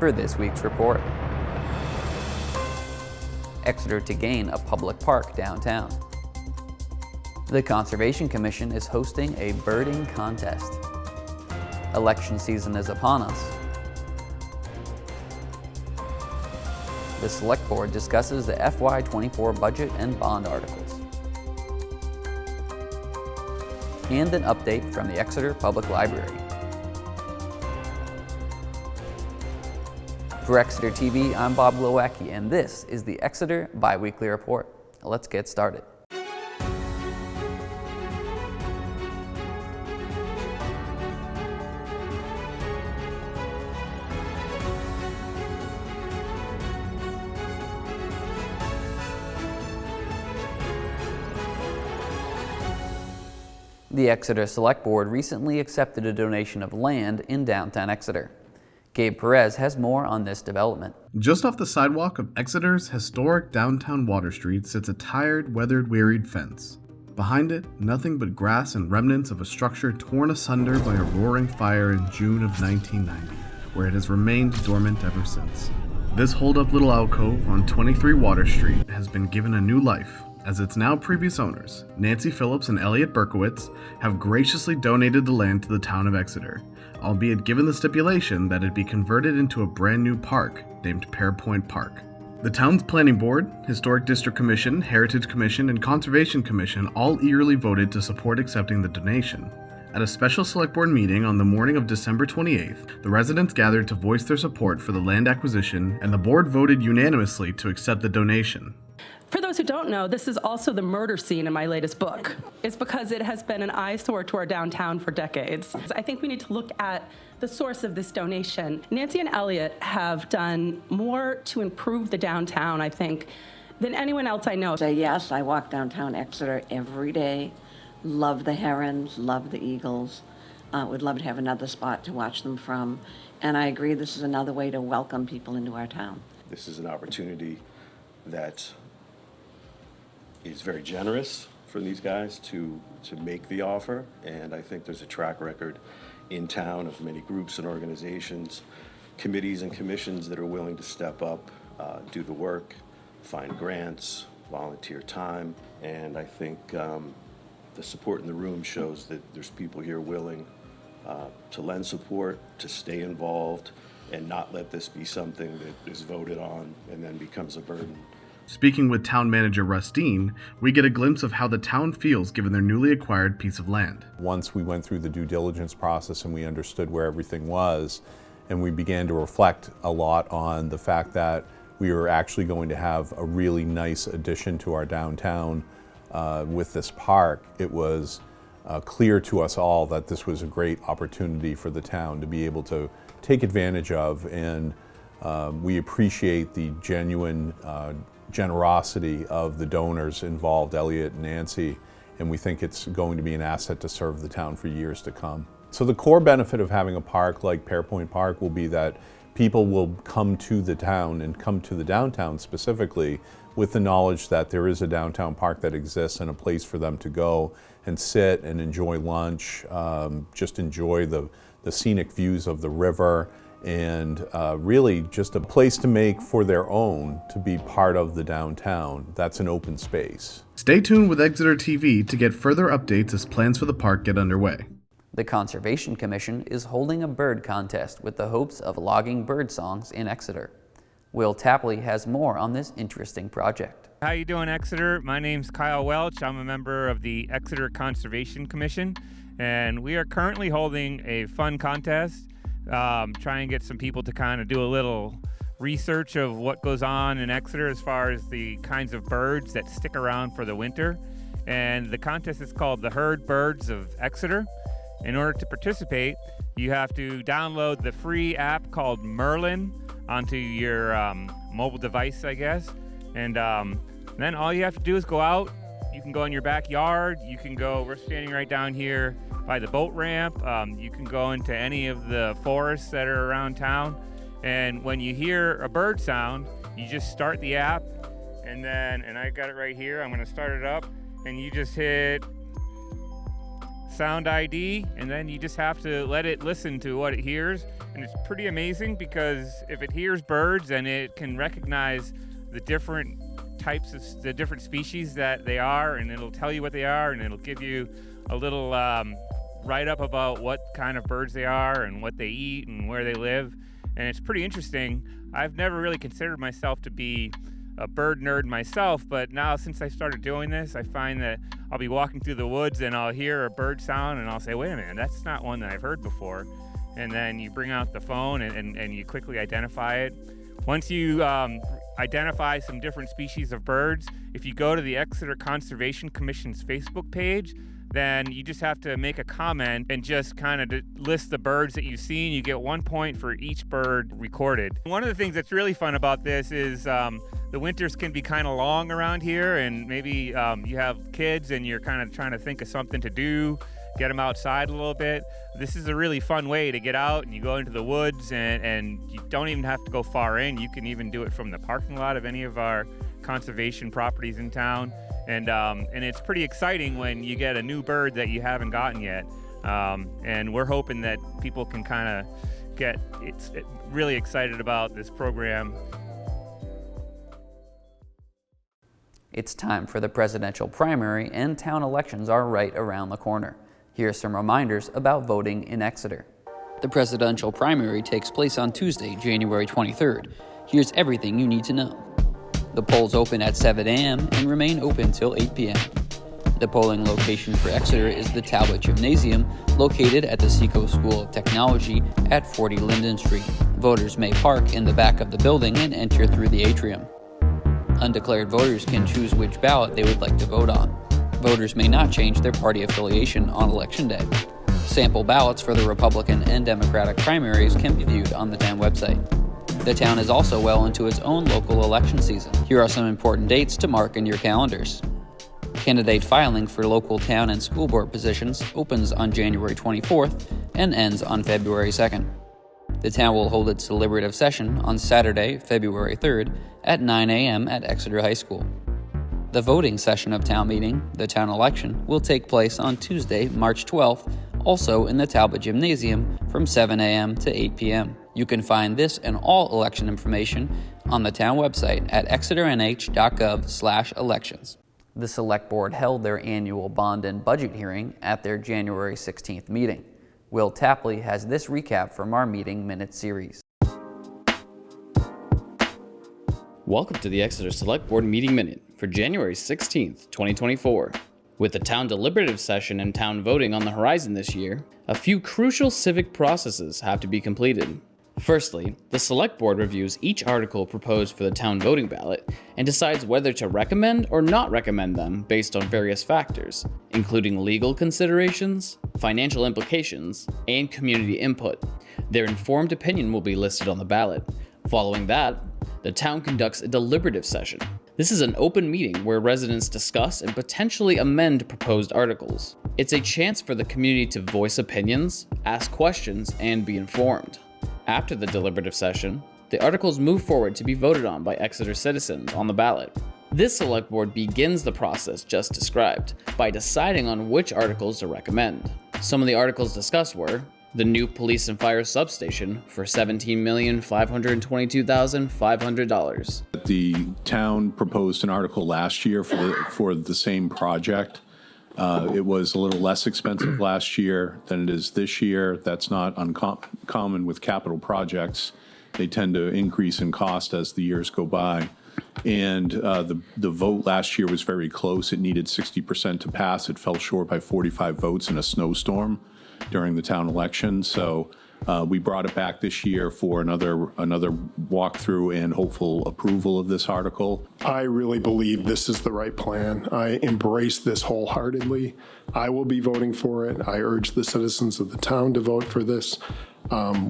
for this week's report. Exeter to gain a public park downtown. The Conservation Commission is hosting a birding contest. Election season is upon us. The Select Board discusses the FY24 budget and bond articles. And an update from the Exeter Public Library. For Exeter TV, I'm Bob Glowacki, and this is the Exeter Biweekly Report. Let's get started. The Exeter Select Board recently accepted a donation of land in downtown Exeter. Gabe Perez has more on this development. Just off the sidewalk of Exeter's historic downtown Water Street sits a tired, weathered fence. Behind it, nothing but grass and remnants of a structure torn asunder by a roaring fire in June of 1990, where it has remained dormant ever since. This holed-up little alcove on 23 Water Street has been given a new life, as its now previous owners, Nancy Phillips and Elliot Berkowitz, have graciously donated the land to the town of Exeter, albeit given the stipulation that it be converted into a brand new park named Pairpoint Park. The town's planning board, Historic District Commission, Heritage Commission, and Conservation Commission all eagerly voted to support accepting the donation. At a special select board meeting on the morning of December 28th, the residents gathered to voice their support for the land acquisition, and the board voted unanimously to accept the donation. For those who don't know, this is also the murder scene in my latest book. It's because it has been an eyesore to our downtown for decades. I think we need to look at the source of this donation. Nancy and Elliot have done more to improve the downtown, I think, than anyone else I know. Yes, I walk downtown Exeter every day. Love the herons, love the eagles. Would love to have another spot to watch them from. And I agree this is another way to welcome people into our town. This is an opportunity that is very generous for these guys to make the offer, and I think there's a track record in town of many groups and organizations, committees and commissions that are willing to step up, do the work, find grants, volunteer time, and I think the support in the room shows that there's people here willing to lend support, to stay involved, and not let this be something that is voted on and then becomes a burden. Speaking with town manager Russ Dean, we get a glimpse of how the town feels given their newly acquired piece of land. Once we went through the due diligence process and we understood where everything was, and we began to reflect a lot on the fact that we were actually going to have a really nice addition to our downtown with this park, it was clear to us all that this was a great opportunity for the town to be able to take advantage of, and we appreciate the genuine generosity of the donors involved, Elliot and Nancy, and we think it's going to be an asset to serve the town for years to come. So the core benefit of having a park like Pairpoint Park will be that people will come to the town and come to the downtown specifically with the knowledge that there is a downtown park that exists and a place for them to go and sit and enjoy lunch, just enjoy the scenic views of the river, and really just a place to make for their own to be part of the downtown. That's an open space. Stay tuned with Exeter TV to get further updates as plans for the park get underway. The Conservation Commission is holding a bird contest with the hopes of logging bird songs in Exeter. Will Tapley has more on this interesting project. How you doing, Exeter? My name's Kyle Welch. I'm a member of the Exeter Conservation Commission, and we are currently holding a fun contest. Try and get some people to kind of do a little research of what goes on in Exeter as far as the kinds of birds that stick around for the winter. And the contest is called the Herd Birds of Exeter. In order to participate, you have to download the free app called Merlin onto your mobile device, I guess. And then all you have to do is go out. You can go in your backyard. You can go, we're standing right down here by the boat ramp. You can go into any of the forests that are around town. And when you hear a bird sound, you just start the app. And then, and I got it right here, I'm gonna start it up. And you just hit sound ID, and then you just have to let it listen to what it hears. And it's pretty amazing because if it hears birds, then it can recognize the different types of the different species that they are, and it'll tell you what they are, and it'll give you a little write-up about what kind of birds they are and what they eat and where they live. And it's pretty interesting. I've never really considered myself to be a bird nerd myself, but now since I started doing this, I find that I'll be walking through the woods and I'll hear a bird sound and I'll say, wait a minute, that's not one that I've heard before. And then you bring out the phone and you quickly identify it. Once you identify some different species of birds, if you go to the Exeter Conservation Commission's Facebook page, then you just have to make a comment and just kind of list the birds that you've seen. You get 1 point for each bird recorded. One of the things that's really fun about this is the winters can be kind of long around here, and maybe you have kids and you're kind of trying to think of something to do, get them outside a little bit. This is a really fun way to get out, and you go into the woods and you don't even have to go far in. You can even do it from the parking lot of any of our conservation properties in town. And it's pretty exciting when you get a new bird that you haven't gotten yet. And we're hoping that people can kind of get really excited about this program. It's time for the presidential primary, and town elections are right around the corner. Here are some reminders about voting in Exeter. The presidential primary takes place on Tuesday, January 23rd. Here's everything you need to know. The polls open at 7 a.m. and remain open till 8 p.m. The polling location for Exeter is the Talbot Gymnasium, located at the Seco School of Technology at 40 Linden Street. Voters may park in the back of the building and enter through the atrium. Undeclared voters can choose which ballot they would like to vote on. Voters may not change their party affiliation on Election Day. Sample ballots for the Republican and Democratic primaries can be viewed on the town website. The town is also well into its own local election season. Here are some important dates to mark in your calendars. Candidate filing for local town and school board positions opens on January 24th and ends on February 2nd. The town will hold its deliberative session on Saturday, February 3rd at 9 a.m. at Exeter High School. The voting session of town meeting, the town election, will take place on Tuesday, March 12th, also in the Talbot Gymnasium from 7 a.m. to 8 p.m. You can find this and all election information on the town website at exeternh.gov/elections. The Select Board held their annual bond and budget hearing at their January 16th meeting. Will Tapley has this recap from our meeting minutes series. Welcome to the Exeter Select Board Meeting Minute for January 16th, 2024. With the town deliberative session and town voting on the horizon this year, a few crucial civic processes have to be completed. Firstly, the Select Board reviews each article proposed for the town voting ballot and decides whether to recommend or not recommend them based on various factors, including legal considerations, financial implications, and community input. Their informed opinion will be listed on the ballot. Following that, the town conducts a deliberative session. This is an open meeting where residents discuss and potentially amend proposed articles. It's a chance for the community to voice opinions, ask questions, and be informed. After the deliberative session, the articles move forward to be voted on by Exeter citizens on the ballot. This Select Board begins the process just described by deciding on which articles to recommend. Some of the articles discussed were the new police and fire substation for $17,522,500. The town proposed an article last year for the same project. It was a little less expensive last year than it is this year. That's not uncommon with capital projects. They tend to increase in cost as the years go by. And the vote last year was very close. It needed 60% to pass. It fell short by 45 votes in a snowstorm during the town election. So we brought it back this year for another walkthrough and hopeful approval of this article. I really believe this is the right plan. I embrace this wholeheartedly. I will be voting for it. I urge the citizens of the town to vote for this.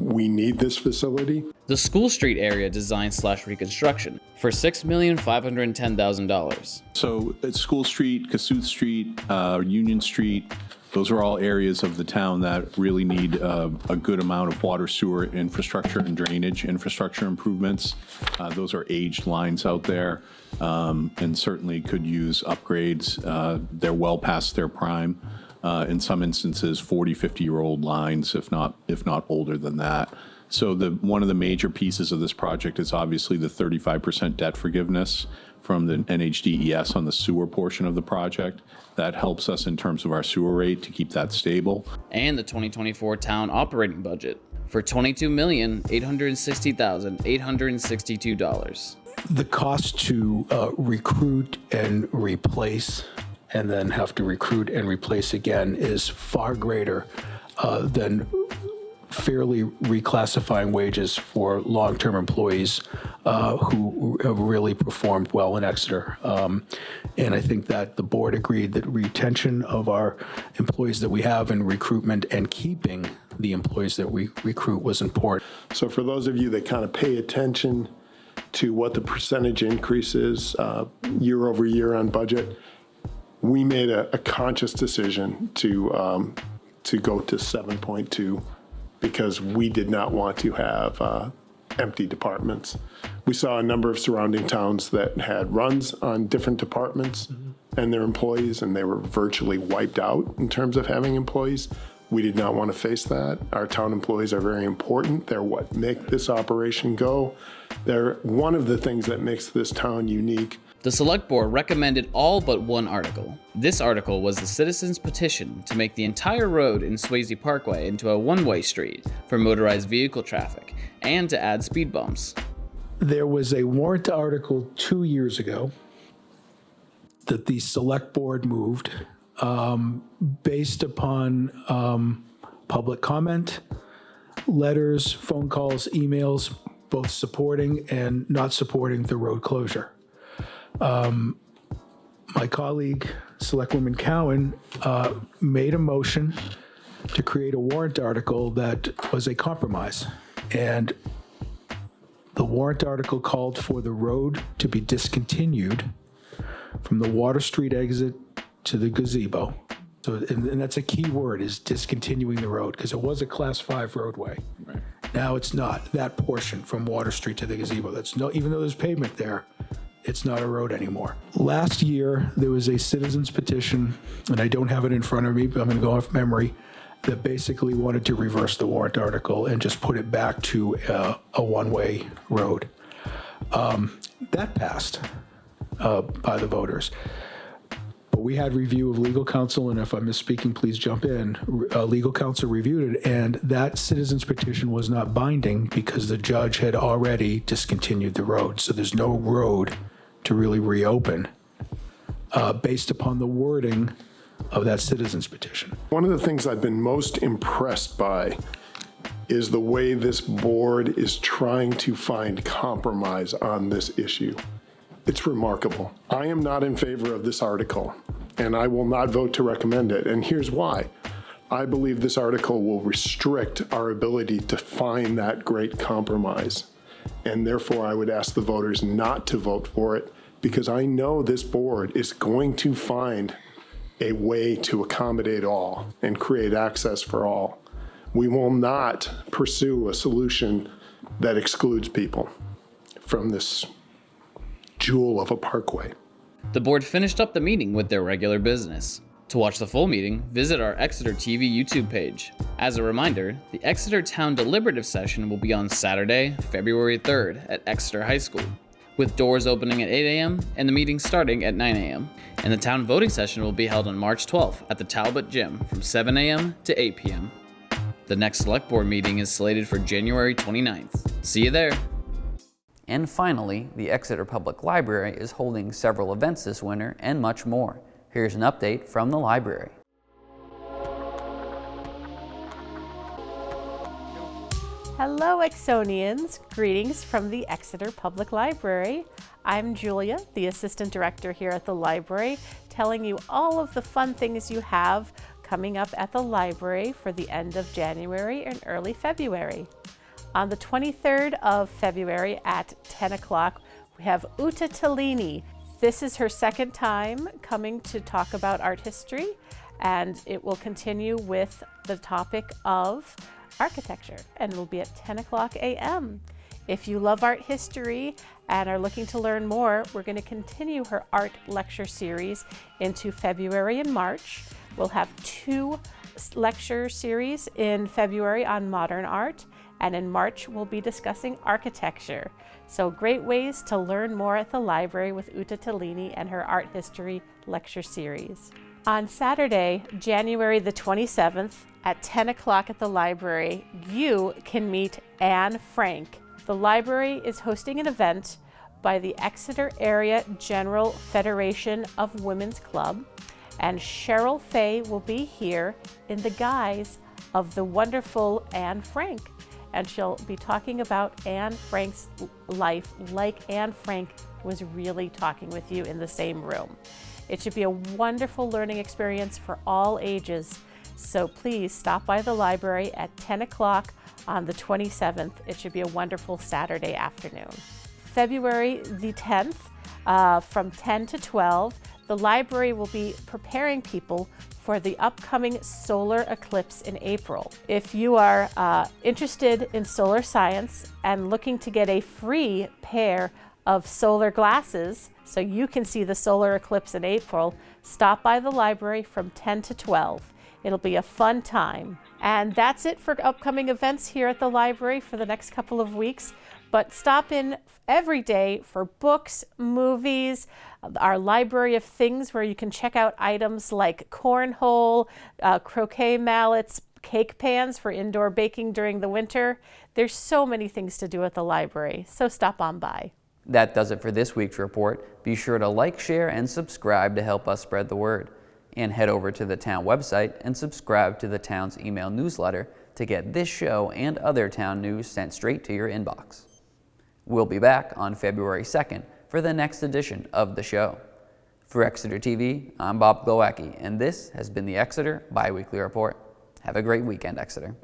We need this facility. The School Street area design/reconstruction for $6,510,000. So at School Street, Kossuth Street, Union Street, those are all areas of the town that really need a good amount of water, sewer infrastructure and drainage infrastructure improvements. Those are aged lines out there and certainly could use upgrades. They're well past their prime. in some instances 40, 50-year-old lines, if not older than that. So one of the major pieces of this project is obviously the 35% debt forgiveness from the NHDES on the sewer portion of the project. That helps us in terms of our sewer rate to keep that stable. And the 2024 town operating budget for $22,860,862. The cost to recruit and replace and then have to recruit and replace again is far greater than fairly reclassifying wages for long-term employees who have really performed well in Exeter. And I think that the board agreed that retention of our employees that we have and recruitment and keeping the employees that we recruit was important. So for those of you that kind of pay attention to what the percentage increase is year over year on budget, we made a conscious decision to go to 7.2 because we did not want to have empty departments. We saw a number of surrounding towns that had runs on different departments and their employees, and they were virtually wiped out in terms of having employees. We did not want to face that. Our town employees are very important. They're what make this operation go. They're one of the things that makes this town unique. The Select Board recommended all but one article. This article was the citizens' petition to make the entire road in Swayze Parkway into a one-way street for motorized vehicle traffic and to add speed bumps. There was a warrant article 2 years ago that the Select Board moved based upon public comment, letters, phone calls, emails, both supporting and not supporting the road closure. My colleague, Selectwoman Cowan, made a motion to create a warrant article that was a compromise. And the warrant article called for the road to be discontinued from the Water Street exit to the gazebo. So, and that's a key word, is discontinuing the road, because it was a Class 5 roadway. Right. Now it's not. That portion from Water Street to the gazebo, even though there's pavement there, it's not a road anymore. Last year, there was a citizens petition, and I don't have it in front of me, but I'm going to go off memory, that basically wanted to reverse the warrant article and just put it back to a one-way road. That passed by the voters. But we had review of legal counsel, and if I'm misspeaking, please jump in. Legal counsel reviewed it, and that citizens petition was not binding because the judge had already discontinued the road. So there's no road to really reopen based upon the wording of that citizens petition. One of the things I've been most impressed by is the way this board is trying to find compromise on this issue. It's remarkable. I am not in favor of this article, and I will not vote to recommend it. And here's why. I believe this article will restrict our ability to find that great compromise. And therefore, I would ask the voters not to vote for it, because I know this board is going to find a way to accommodate all and create access for all. We will not pursue a solution that excludes people from this jewel of a parkway. The board finished up the meeting with their regular business. To watch the full meeting, visit our Exeter TV YouTube page. As a reminder, the Exeter Town Deliberative Session will be on Saturday, February 3rd at Exeter High School, with doors opening at 8 a.m. and the meeting starting at 9 a.m. And the town voting session will be held on March 12th at the Talbot Gym from 7 a.m. to 8 p.m. The next Select Board meeting is slated for January 29th. See you there. And finally, the Exeter Public Library is holding several events this winter and much more. Here's an update from the library. Hello, Exonians. Greetings from the Exeter Public Library. I'm Julia, the Assistant Director here at the library, telling you all of the fun things you have coming up at the library for the end of January and early February. On the 23rd of February at 10 o'clock, we have Uta Tellini. This is her second time coming to talk about art history, and it will continue with the topic of architecture, and it will be at 10 o'clock a.m. If you love art history and are looking to learn more, we're going to continue her art lecture series into February and March. We'll have 2 lecture series in February on modern art, and in March we'll be discussing architecture. So great ways to learn more at the library with Uta Tellini and her art history lecture series. On Saturday, January the 27th at 10 o'clock at the library, you can meet Anne Frank. The library is hosting an event by the Exeter Area General Federation of Women's Club, and Cheryl Fay will be here in the guise of the wonderful Anne Frank. And she'll be talking about Anne Frank's life like Anne Frank was really talking with you in the same room. It should be a wonderful learning experience for all ages. So please stop by the library at 10 o'clock on the 27th. It should be a wonderful Saturday afternoon. February the 10th, from 10 to 12, the library will be preparing people for the upcoming solar eclipse in April. If you are interested in solar science and looking to get a free pair of solar glasses so you can see the solar eclipse in April, stop by the library from 10 to 12. It'll be a fun time. And that's it for upcoming events here at the library for the next couple of weeks. But stop in every day for books, movies, our library of things where you can check out items like cornhole, croquet mallets, cake pans for indoor baking during the winter. There's so many things to do at the library, so stop on by. That does it for this week's report. Be sure to like, share, and subscribe to help us spread the word. And head over to the town website and subscribe to the town's email newsletter to get this show and other town news sent straight to your inbox. We'll be back on February 2nd for the next edition of the show. For Exeter TV, I'm Bob Glowacki, and this has been the Exeter Biweekly Report. Have a great weekend, Exeter.